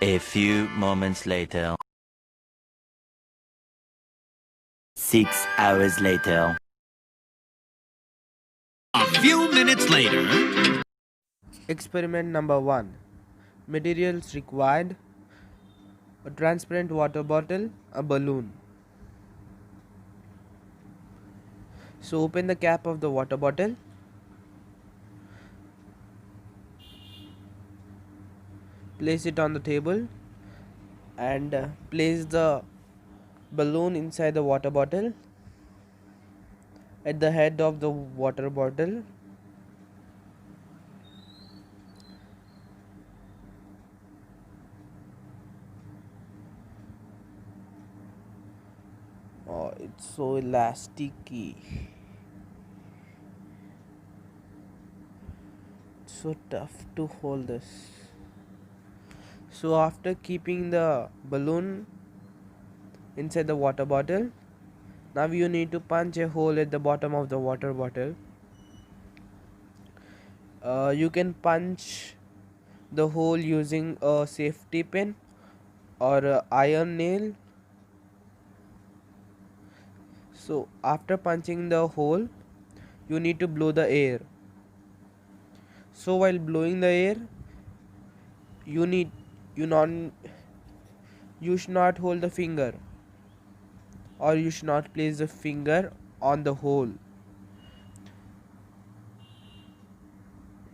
A few moments later. 6 hours later. A few minutes later. Experiment number 1. Materials required: a transparent water bottle, a balloon. So open the cap of the water bottle. Place it on the table and place the balloon inside the water bottle at the head of the water bottle. Oh, it's so elasticy. It's so tough to hold this. So after keeping the balloon inside the water bottle, now you need to punch a hole at the bottom of the water bottle. You can punch the hole using a safety pin or a iron nail. So after punching the hole, you need to blow the air. So while blowing the air, you should not hold the finger, or you should not place the finger on the hole.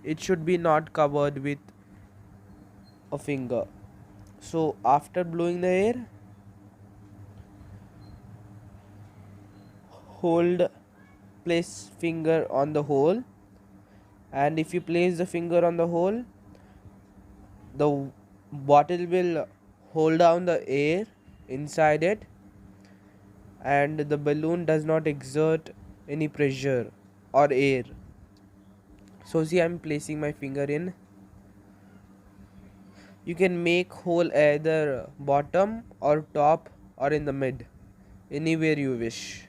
It should be not covered with a finger. So after blowing the air, place finger on the hole, and if you place the finger on the hole, the bottle will hold down the air inside it, and the balloon does not exert any pressure or air. So see, I'm placing my finger in. You can make hole either bottom or top or in the mid, anywhere you wish.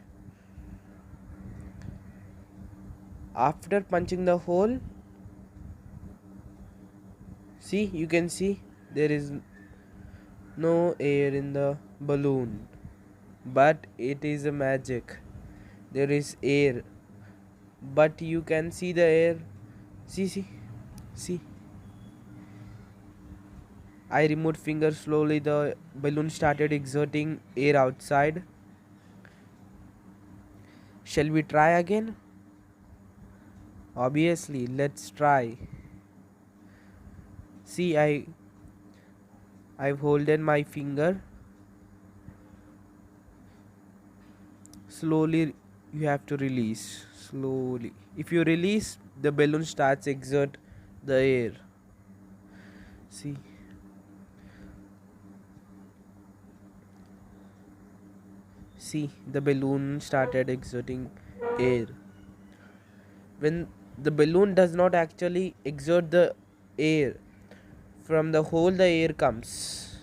After punching the hole, see, you can see there is no air in the balloon, but it is a magic. There is air, but you can see the air. See. I removed finger slowly. The balloon started exerting air outside. Shall we try again? Obviously, let's try. See, I've holded my finger. Slowly you have to release. Slowly. If you release, the balloon starts exert the air. See. See, the balloon started exerting air. When the balloon does not actually exert the air, from the hole the air comes.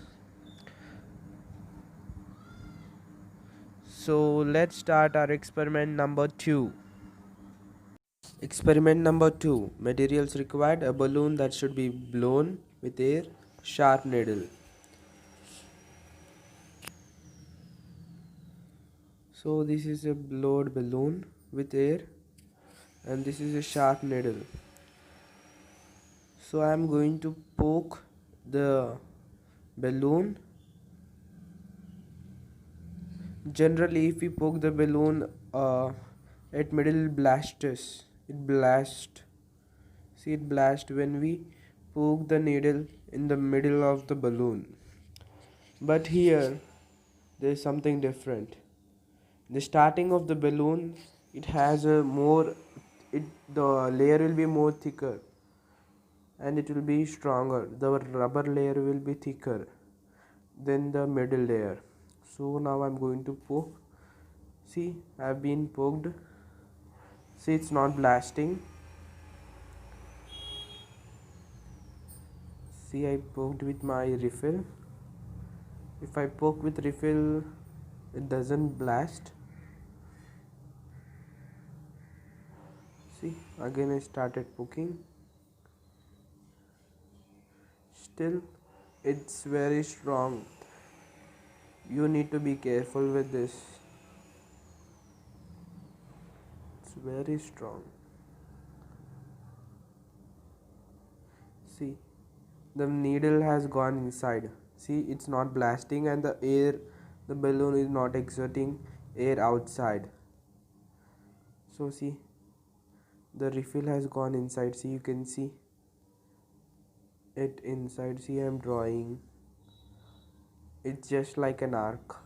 So let's start our experiment number 2. Experiment number 2. Materials required: a balloon that should be blown with air, sharp needle. So this is a blowed balloon with air, and this is a sharp needle. So I am going to poke the balloon. Generally, if we poke the balloon at middle, it blasts. See, it blasts when we poke the needle in the middle of the balloon. But here there is something different. The starting of the balloon, it has a more it the layer will be more thicker, and it will be stronger. The rubber layer will be thicker than the middle layer. So now I'm going to poke. See, I've been poked. See, it's not blasting. See, I poked with my refill. If I poke with refill, it doesn't blast. See, again I started poking. Still It's very strong. You need to be careful with this. It's very strong. See, the needle has gone inside. See, it's not blasting, and the balloon is not exerting air outside. So see, the refill has gone inside. See, you can see it inside. See, I'm drawing. It's just like an arc.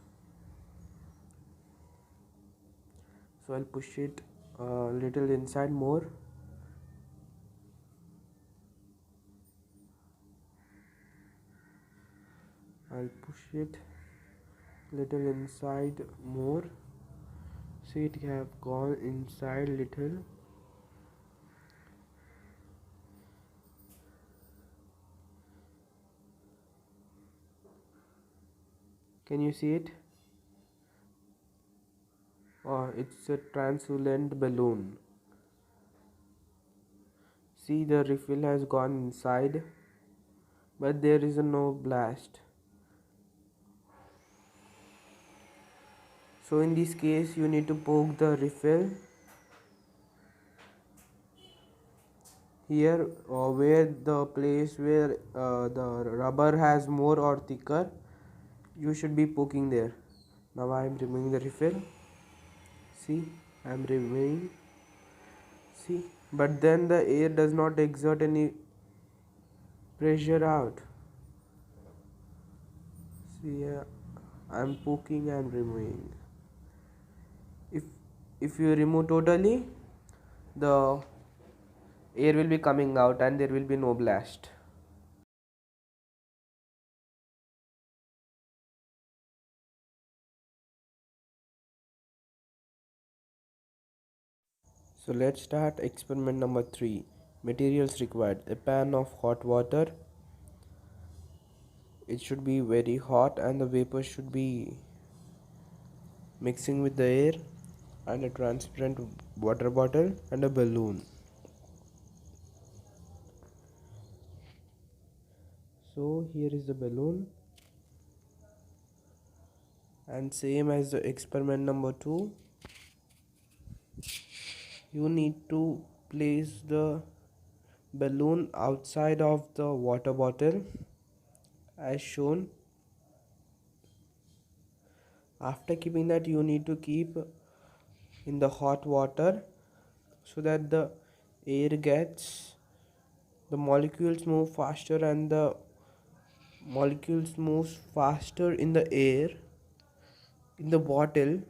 So I'll push it a little inside more. I'll push it little inside more. See, it have gone inside little. Can you see it? Oh, it's a translucent balloon. See, the refill has gone inside, but there is no blast. So in this case, you need to poke the refill here, or where the place where the rubber has more or thicker. You should be poking there. Now I am removing the refill. See, I am removing. See, but then the air does not exert any pressure out. See, I am poking and removing. If you remove totally, the air will be coming out and there will be no blast. So let's start experiment number 3. Materials required: a pan of hot water. It should be very hot and the vapor should be mixing with the air, and a transparent water bottle and a balloon. So here is the balloon, and same as the experiment number 2, you need to place the balloon outside of the water bottle as shown. After keeping that, you need to keep in the hot water so that the air gets, the molecules move faster, and the molecules moves faster in the air in the bottle,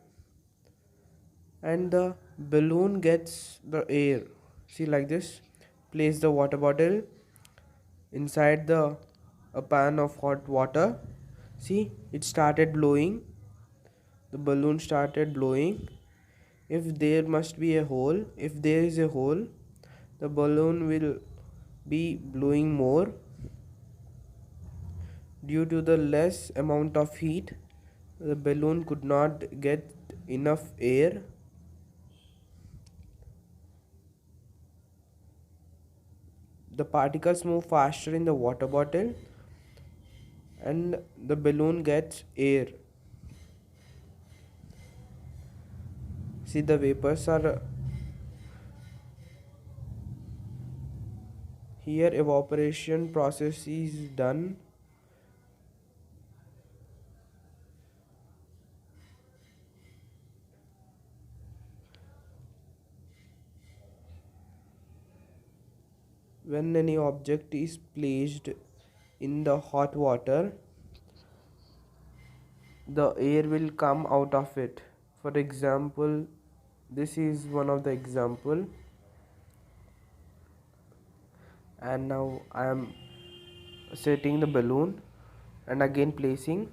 and the balloon gets the air. See, like this. Place the water bottle inside the a pan of hot water. See, it started blowing. The balloon started blowing. If there must be a hole, if there is a hole, the balloon will be blowing more. Due to the less amount of heat, the balloon could not get enough air. The particles move faster in the water bottle and the balloon gets air. See, the vapors are here. Evaporation process is done. When any object is placed in the hot water, the air will come out of it. For example, this is one of the example, and now I am setting the balloon and again placing.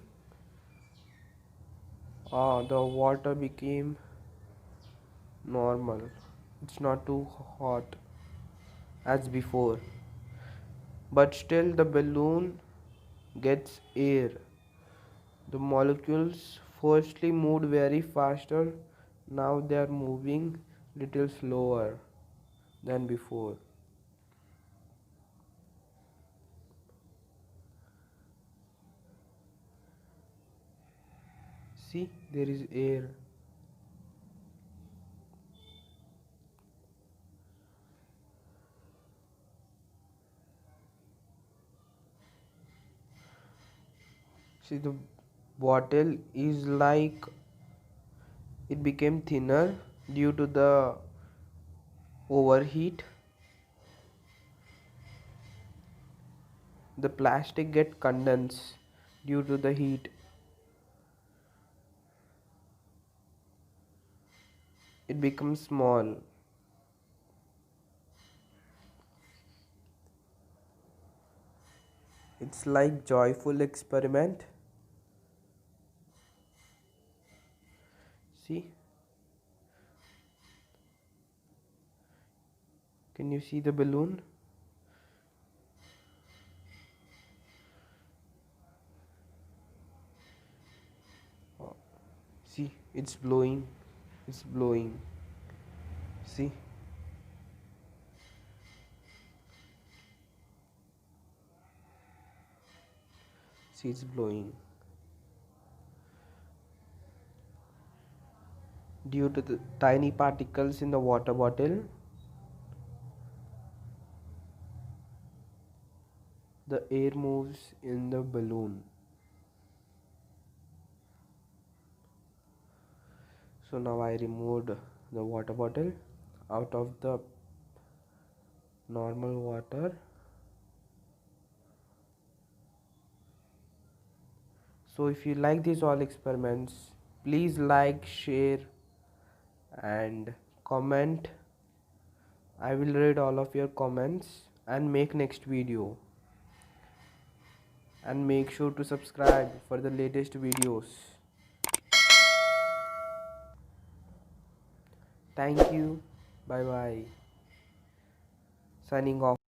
The water became normal. It's not too hot as before, but still the balloon gets air. The molecules firstly moved very faster, now they are moving little slower than before. There is air. See, the bottle is like it became thinner due to the overheat. The plastic get condensed due to the heat. It becomes small. It's like joyful experiment. See, can you see the balloon? See, it's blowing. It's blowing. See, see, it's blowing. Due to the tiny particles in the water bottle, the air moves in the balloon. So now I removed the water bottle out of the normal water. So if you like these all experiments, please like, share and comment. I will read all of your comments and make next video. And make sure to subscribe for the latest videos. Thank you. Bye bye. Signing off.